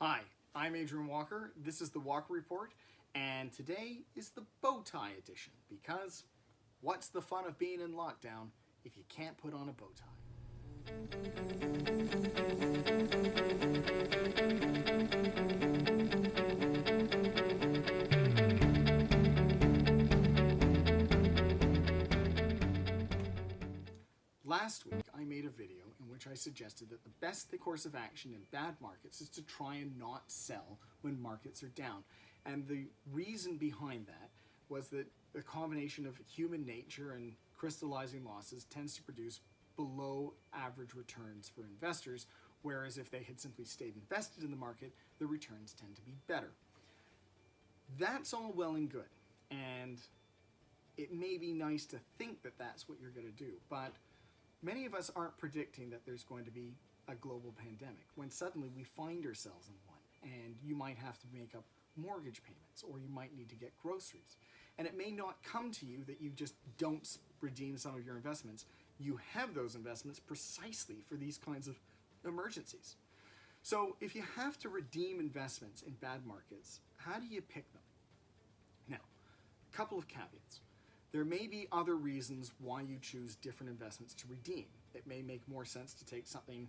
Hi, I'm Adrian Walker. This is the Walker Report, and today is the bow tie edition because what's the fun of being in lockdown if you can't put on a bow tie? Last week, I made a video in which I suggested that the best course of action in bad markets is to try and not sell when markets are down. And the reason behind that was that the combination of human nature and crystallizing losses tends to produce below average returns for investors, whereas if they had simply stayed invested in the market, the returns tend to be better. That's all well and good, and it may be nice to think that that's what you're going to do, but many of us aren't predicting that there's going to be a global pandemic when suddenly we find ourselves in one, and you might have to make up mortgage payments or you might need to get groceries. And it may not come to you that you just don't redeem some of your investments. You have those investments precisely for these kinds of emergencies. So if you have to redeem investments in bad markets, how do you pick them? Now, a couple of caveats. There may be other reasons why you choose different investments to redeem. It may make more sense to take something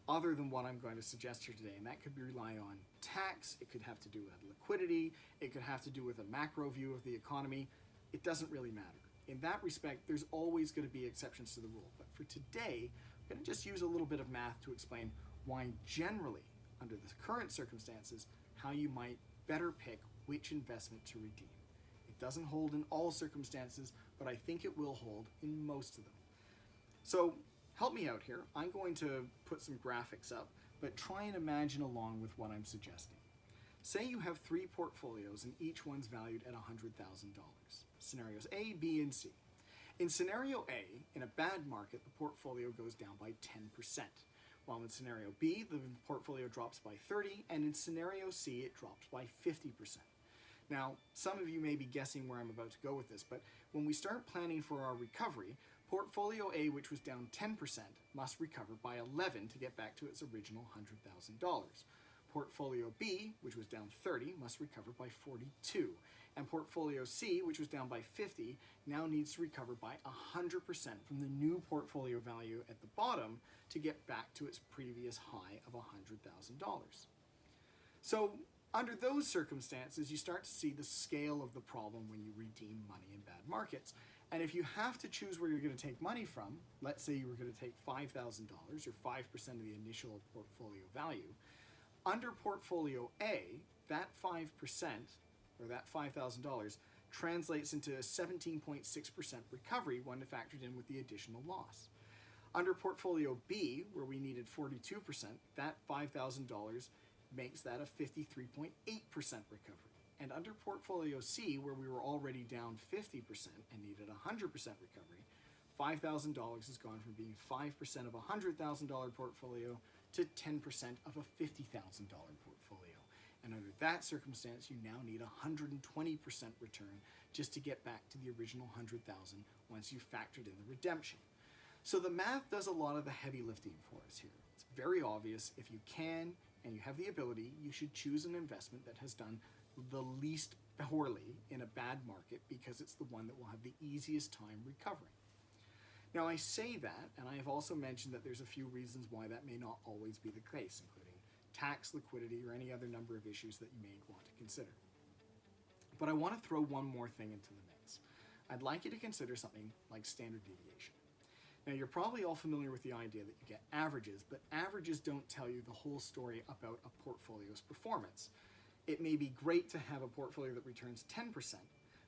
other than what I'm going to suggest here today, and that could rely on tax, it could have to do with liquidity, it could have to do with a macro view of the economy. It doesn't really matter. In that respect, there's always going to be exceptions to the rule. But for today, I'm going to just use a little bit of math to explain why generally, under the current circumstances, how you might better pick which investment to redeem. It doesn't hold in all circumstances, but I think it will hold in most of them. So help me out here. I'm going to put some graphics up, but try and imagine along with what I'm suggesting. Say you have three portfolios and each one's valued at $100,000. Scenarios A, B, and C. In scenario A, in a bad market, the portfolio goes down by 10%, while in scenario B, the portfolio drops by 30%, and in scenario C, it drops by 50%. Now, some of you may be guessing where I'm about to go with this, but when we start planning for our recovery, portfolio A, which was down 10%, must recover by 11 to get back to its original $100,000. Portfolio B, which was down 30, must recover by 42. And portfolio C, which was down by 50, now needs to recover by 100% from the new portfolio value at the bottom to get back to its previous high of $100,000. So, under those circumstances, you start to see the scale of the problem when you redeem money in bad markets. And if you have to choose where you're going to take money from, let's say you were going to take $5,000 or 5% of the initial portfolio value, under portfolio A, that 5% or that $5,000 translates into a 17.6% recovery when factored in with the additional loss. Under portfolio B, where we needed 42%, that $5,000 makes that a 53.8% recovery. And under portfolio C, where we were already down 50% and needed 100% recovery, $5,000 has gone from being 5% of a $100,000 portfolio to 10% of a $50,000 portfolio. And under that circumstance, you now need 120% return just to get back to the original 100,000 once you've factored in the redemption. So the math does a lot of the heavy lifting for us here. It's very obvious. If you can and you have the ability, you should choose an investment that has done the least poorly in a bad market because it's the one that will have the easiest time recovering. Now I say that, and I have also mentioned that there's a few reasons why that may not always be the case, including tax, liquidity, or any other number of issues that you may want to consider. But I want to throw one more thing into the mix. I'd like you to consider something like standard deviation. Now you're probably all familiar with the idea that you get averages, but averages don't tell you the whole story about a portfolio's performance. It may be great to have a portfolio that returns 10%,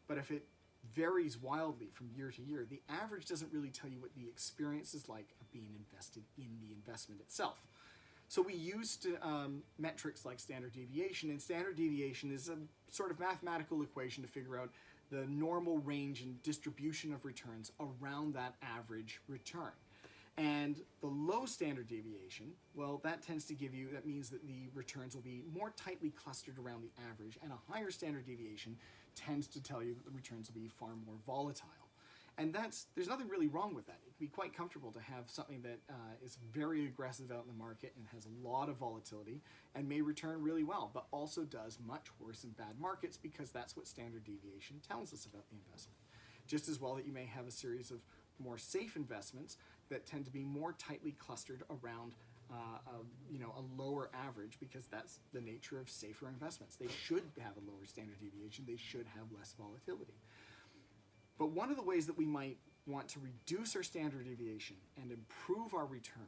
but if it varies wildly from year to year, the average doesn't really tell you what the experience is like of being invested in the investment itself. So we used metrics like standard deviation, and standard deviation is a sort of mathematical equation to figure out the normal range and distribution of returns around that average return. And the low standard deviation, well, that means that the returns will be more tightly clustered around the average, and a higher standard deviation tends to tell you that the returns will be far more volatile. And there's nothing really wrong with that. It can be quite comfortable to have something that is very aggressive out in the market and has a lot of volatility and may return really well, but also does much worse in bad markets, because that's what standard deviation tells us about the investment. Just as well that you may have a series of more safe investments that tend to be more tightly clustered around a lower average, because that's the nature of safer investments. They should have a lower standard deviation. They should have less volatility. But one of the ways that we might want to reduce our standard deviation and improve our return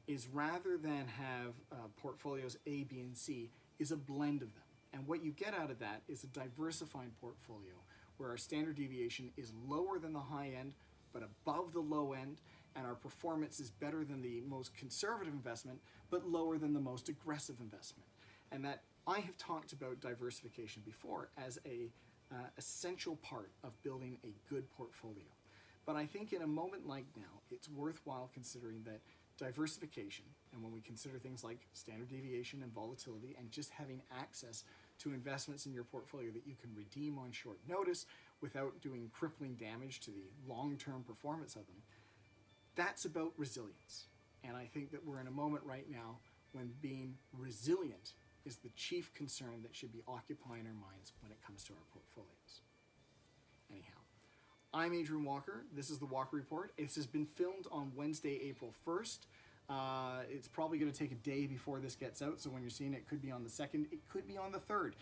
is, rather than have portfolios A, B, and C, is a blend of them. And what you get out of that is a diversified portfolio where our standard deviation is lower than the high end, but above the low end, and our performance is better than the most conservative investment, but lower than the most aggressive investment. And that I have talked about diversification before as a essential part of building a good portfolio. But I think in a moment like now, it's worthwhile considering that diversification, and when we consider things like standard deviation and volatility, and just having access to investments in your portfolio that you can redeem on short notice without doing crippling damage to the long-term performance of them, that's about resilience. And I think that we're in a moment right now when being resilient is the chief concern that should be occupying our minds when it comes to our portfolios. Anyhow, I'm Adrian Walker. This is the Walker Report. This has been filmed on Wednesday, April 1st. It's probably going to take a day before this gets out, so when you're seeing it, it could be on the 2nd, it could be on the 3rd.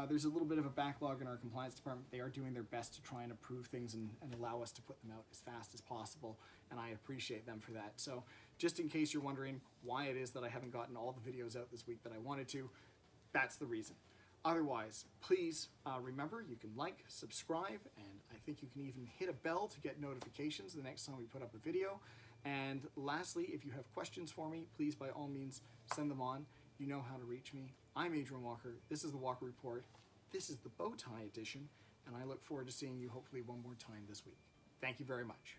There's a little bit of a backlog in our compliance department. They are doing their best to try and approve things and allow us to put them out as fast as possible, and I appreciate them for that. So just in case you're wondering why it is that I haven't gotten all the videos out this week that I wanted to, that's the reason. Otherwise, please remember, you can like, subscribe, and I think you can even hit a bell to get notifications the next time we put up a video. And lastly, if you have questions for me, please by all means send them on. You know how to reach me. I'm Adrian Walker. This is the Walker Report. This is the bow tie edition, and I look forward to seeing you hopefully one more time this week. Thank you very much.